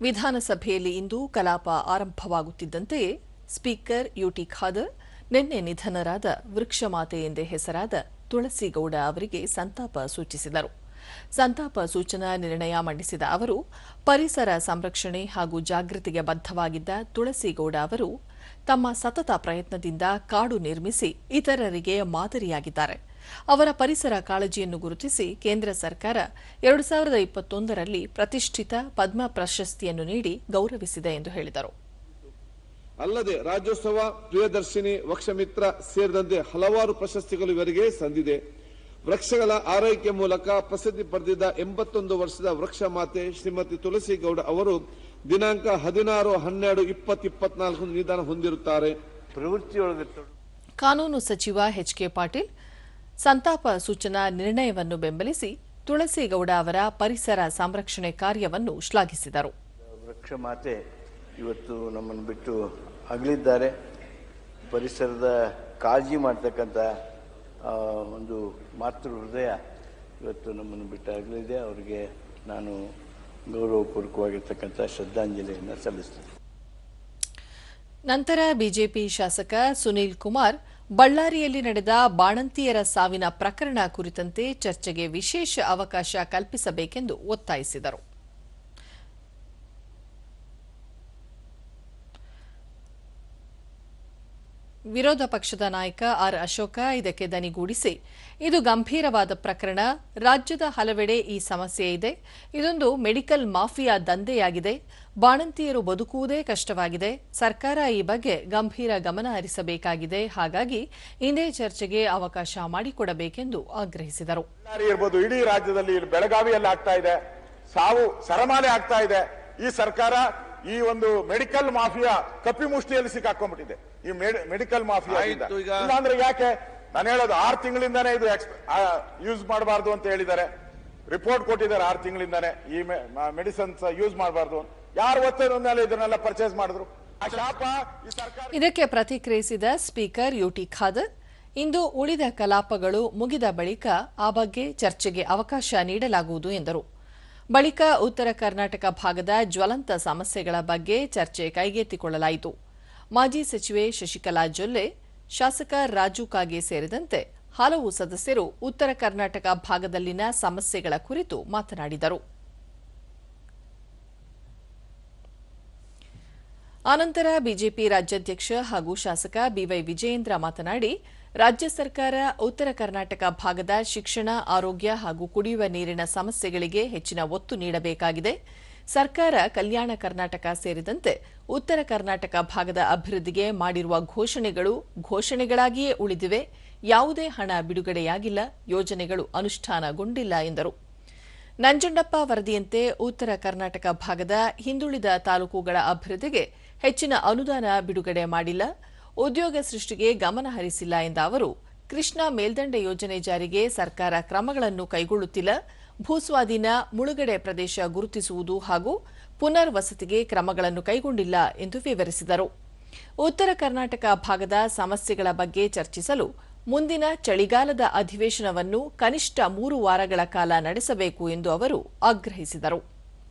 ವಿಧಾನಸಭೆಯಲ್ಲಿ ಇಂದು ಕಲಾಪ ಆರಂಭವಾಗುತ್ತಿದ್ದಂತೆಯೇ speaker UT Khader ನಿನ್ನೆ ನಿಧನರಾದ ವೃಕ್ಷಮಾತೆ ಎಂದೇ ಹೆಸರಾದ ತುಳಸಿಗೌಡ ಅವರಿಗೆ ಸಂತಾಪ ಸೂಚಿಸಿದರು. ಸಂತಾಪ ಸೂಚನಾ ನಿರ್ಣಯ ಮಂಡಿಸಿದ ಅವರು, ಪರಿಸರ ಸಂರಕ್ಷಣೆ ಹಾಗೂ ಜಾಗೃತಿಗೆ ಬದ್ಧವಾಗಿದ್ದ ತುಳಸಿಗೌಡ ಅವರು ತಮ್ಮ ಸತತ ಪ್ರಯತ್ನದಿಂದ ಕಾಡು ನಿರ್ಮಿಸಿ ಇತರರಿಗೆ ಮಾದರಿಯಾಗಿದ್ದಾರೆ. ಅವರ ಪರಿಸರ ಕಾಳಜಿಯನ್ನು ಗುರುತಿಸಿ ಕೇಂದ್ರ ಸರ್ಕಾರ 2021ರಲ್ಲಿ ಪ್ರತಿಷ್ಠಿತ ಪದ್ಮ ಪ್ರಶಸ್ತಿಯನ್ನು ನೀಡಿ ಗೌರವಿಸಿದೆ ಎಂದು ಹೇಳಿದರು. ಅಲ್ಲದೆ ರಾಜ್ಯೋತ್ಸವ, ಪ್ರಿಯದರ್ಶಿನಿ, ವೃಕ್ಷಮಿತ್ರ ಸೇರಿದಂತೆ ಹಲವಾರು ಪ್ರಶಸ್ತಿಗಳು ಇವರಿಗೆ ಸಂದಿದೆ. ವೃಕ್ಷಗಳ ಆರೈಕೆ ಮೂಲಕ ಪ್ರಸಿದ್ಧಿ ಪಡೆದಿದ್ದ 81 ವರ್ಷದ ವೃಕ್ಷ ಮಾತೆ ಶ್ರೀಮತಿ ತುಳಸಿಗೌಡ ಅವರು ದಿನಾಂಕ 16-12-2024 ನಿಧನ ಹೊಂದಿರುತ್ತಾರೆ. ಕಾನೂನು ಸಚಿವ ಎಚ್.ಕೆ. ಪಾಟೀಲ್ ಸಂತಾಪ ಸೂಚನಾ ನಿರ್ಣಯವನ್ನು ಬೆಂಬಲಿಸಿ ತುಳಸಿಗೌಡ ಅವರ ಪರಿಸರ ಸಂರಕ್ಷಣೆ ಕಾರ್ಯವನ್ನು ಶ್ಲಾಘಿಸಿದರು. ವೃಕ್ಷ ಮಾತೆ ಇವತ್ತು ನಮ್ಮನ್ನು ಬಿಟ್ಟು ಅಗಲಿದ್ದಾರೆ. ಪರಿಸರದ ಕಾಳಜಿ ಮಾಡತಕ್ಕಂಥ ಒಂದು ಮಾತೃ ಹೃದಯ ಇವತ್ತು ನಮ್ಮನ್ನು ಬಿಟ್ಟು ಅಗಲಿದೆ. ಅವರಿಗೆ ನಾನು ಗೌರವಪೂರ್ವಕವಾಗಿರ್ತಕ್ಕಂಥ ಶ್ರದ್ಧಾಂಜಲಿಯನ್ನು ಸಲ್ಲಿಸ್ತೇನೆ. ನಂತರ ಬಿಜೆಪಿ ಶಾಸಕ ಸುನೀಲ್ ಕುಮಾರ್ ಬಳ್ಳಾರಿಯಲ್ಲಿ ನಡೆದ ಬಾಣಂತಿಯರ ಸಾವಿನ ಪ್ರಕರಣ ಕುರಿತಂತೆ ಚರ್ಚೆಗೆ ವಿಶೇಷ ಅವಕಾಶ ಕಲ್ಪಿಸಬೇಕೆಂದು ಒತ್ತಾಯಿಸಿದರು. ವಿರೋಧ ಪಕ್ಷದ ನಾಯಕ ಆರ್ ಅಶೋಕ ಇದಕ್ಕೆ ದನಿಗೂಡಿಸಿ, ಇದು ಗಂಭೀರವಾದ ಪ್ರಕರಣ. ರಾಜ್ಯದ ಹಲವೆಡೆ ಈ ಸಮಸ್ಯೆ ಇದೆ. ಇದೊಂದು ಮೆಡಿಕಲ್ ಮಾಫಿಯಾ ದಂಧೆಯಾಗಿದೆ. ಬಾಣಂತಿಯರು ಬದುಕುವುದೇ ಕಷ್ಟವಾಗಿದೆ. ಸರ್ಕಾರ ಈ ಬಗ್ಗೆ ಗಂಭೀರ ಗಮನ ಹರಿಸಬೇಕಾಗಿದೆ. ಹಾಗಾಗಿ ಇಂದೇ ಚರ್ಚೆಗೆ ಅವಕಾಶ ಮಾಡಿಕೊಡಬೇಕೆಂದು ಆಗ್ರಹಿಸಿದರು. ಇಡೀ ರಾಜ್ಯದಲ್ಲಿ ಬೆಳಗಾವಿಯಲ್ಲಿ ಆಗ್ತಾ ಇದೆ, ಸಾವು ಸರಮಾಲೆ ಆಗ್ತಾ ಇದೆ. ಈ ಸರ್ಕಾರ ಈ ಒಂದು ಮೆಡಿಕಲ್ ಮಾಫಿಯಾ ಕಪಿಮುಷ್ಟಿಯಲ್ಲಿ ಸಿಕ್ಕಾಕೊಂಡ್ಬಿಟ್ಟಿದೆ. ಈ ಮೆಡಿಕಲ್ ಮಾಫಿಯಾ ಇಲ್ಲಾಂದ್ರೆ ಯಾಕೆ ನಾನು ಹೇಳೋದು 6 ತಿಂಗಳಿಂದಾನೇ ಇದು ಯೂಸ್ ಮಾಡಬಾರ್ದು ಅಂತ ಹೇಳಿದ್ದಾರೆ. ರಿಪೋರ್ಟ್ ಕೊಟ್ಟಿದ್ದಾರೆ 6 ತಿಂಗಳಿಂದಾನೇ ಈ ಮೆಡಿಸಿನ್ಸ್ ಯೂಸ್ ಮಾಡಬಾರ್ದು. ಯಾರು ಒತ್ತಡ ಮೇಲೆ ಇದನ್ನೆಲ್ಲ ಪರ್ಚೇಸ್ ಮಾಡಿದ್ರು? ಇದಕ್ಕೆ ಪ್ರತಿಕ್ರಿಯಿಸಿದ ಸ್ಪೀಕರ್ ಯುಟಿ ಖಾದರ್, ಇಂದು ಉಳಿದ ಕಲಾಪಗಳು ಮುಗಿದ ಬಳಿಕ ಆ ಬಗ್ಗೆ ಚರ್ಚೆಗೆ ಅವಕಾಶ ನೀಡಲಾಗುವುದು ಎಂದರು. ಬಳಿಕ ಉತ್ತರ ಕರ್ನಾಟಕ ಭಾಗದ ಜ್ವಲಂತ ಸಮಸ್ಯೆಗಳ ಬಗ್ಗೆ ಚರ್ಚೆ ಕೈಗೆತ್ತಿಕೊಳ್ಳಲಾಯಿತು. ಮಾಜಿ ಸಚಿವೆ ಶಶಿಕಲಾ ಜೊಲ್ಲೆ, ಶಾಸಕ ರಾಜು ಕಾಗೆ ಸೇರಿದಂತೆ ಹಲವು ಸದಸ್ಯರು ಉತ್ತರ ಕರ್ನಾಟಕ ಭಾಗದಲ್ಲಿನ ಸಮಸ್ಯೆಗಳ ಕುರಿತು ಮಾತನಾಡಿದರು. ಆನಂತರ ಬಿಜೆಪಿ ರಾಜ್ಯಾಧ್ಯಕ್ಷ ಹಾಗೂ ಶಾಸಕ ಬಿವೈ ವಿಜಯೇಂದ್ರ ಮಾತನಾಡಿ, ರಾಜ್ಯ ಸರ್ಕಾರ ಉತ್ತರ ಕರ್ನಾಟಕ ಭಾಗದ ಶಿಕ್ಷಣ, ಆರೋಗ್ಯ ಹಾಗೂ ಕುಡಿಯುವ ನೀರಿನ ಸಮಸ್ಯೆಗಳಿಗೆ ಹೆಚ್ಚಿನ ಒತ್ತು ನೀಡಬೇಕಾಗಿದೆ. ಸರ್ಕಾರ ಕಲ್ಯಾಣ ಕರ್ನಾಟಕ ಸೇರಿದಂತೆ ಉತ್ತರ ಕರ್ನಾಟಕ ಭಾಗದ ಅಭಿವೃದ್ಧಿಗೆ ಮಾಡಿರುವ ಘೋಷಣೆಗಳು ಘೋಷಣೆಗಳಾಗಿಯೇ ಉಳಿದಿವೆ. ಯಾವುದೇ ಹಣ ಬಿಡುಗಡೆಯಾಗಿಲ್ಲ, ಯೋಜನೆಗಳು ಅನುಷ್ಠಾನಗೊಂಡಿಲ್ಲ ಎಂದರು. ನಂಜುಂಡಪ್ಪ ವರದಿಯಂತೆ ಉತ್ತರ ಕರ್ನಾಟಕ ಭಾಗದ ಹಿಂದುಳಿದ ತಾಲೂಕುಗಳ ಅಭಿವೃದ್ಧಿಗೆ ಹೆಚ್ಚಿನ ಅನುದಾನ ಬಿಡುಗಡೆ ಮಾಡಿಲ್ಲ, ಉದ್ಯೋಗ ಸೃಷ್ಟಿಗೆ ಗಮನ ಹರಿಸಿಲ್ಲ ಎಂದ ಅವರು, ಕೃಷ್ಣಾ ಮೇಲ್ದಂಡೆ ಯೋಜನೆ ಜಾರಿಗೆ ಸರ್ಕಾರ ಕ್ರಮಗಳನ್ನು ಕೈಗೊಳ್ಳುತ್ತಿಲ್ಲ, ಭೂಸ್ವಾಧೀನ, ಮುಳುಗಡೆ ಪ್ರದೇಶ ಗುರುತಿಸುವುದು ಹಾಗೂ ಪುನರ್ ವಸತಿಗೆ ಕ್ರಮಗಳನ್ನು ಕೈಗೊಂಡಿಲ್ಲ ಎಂದು ವಿವರಿಸಿದರು. ಉತ್ತರ ಕರ್ನಾಟಕ ಭಾಗದ ಸಮಸ್ಯೆಗಳ ಬಗ್ಗೆ ಚರ್ಚಿಸಲು ಮುಂದಿನ ಚಳಿಗಾಲದ ಅಧಿವೇಶನವನ್ನು ಕನಿಷ್ಠ 3 ವಾರಗಳ ಕಾಲ ನಡೆಸಬೇಕು ಎಂದು ಅವರು ಆಗ್ರಹಿಸಿದರು.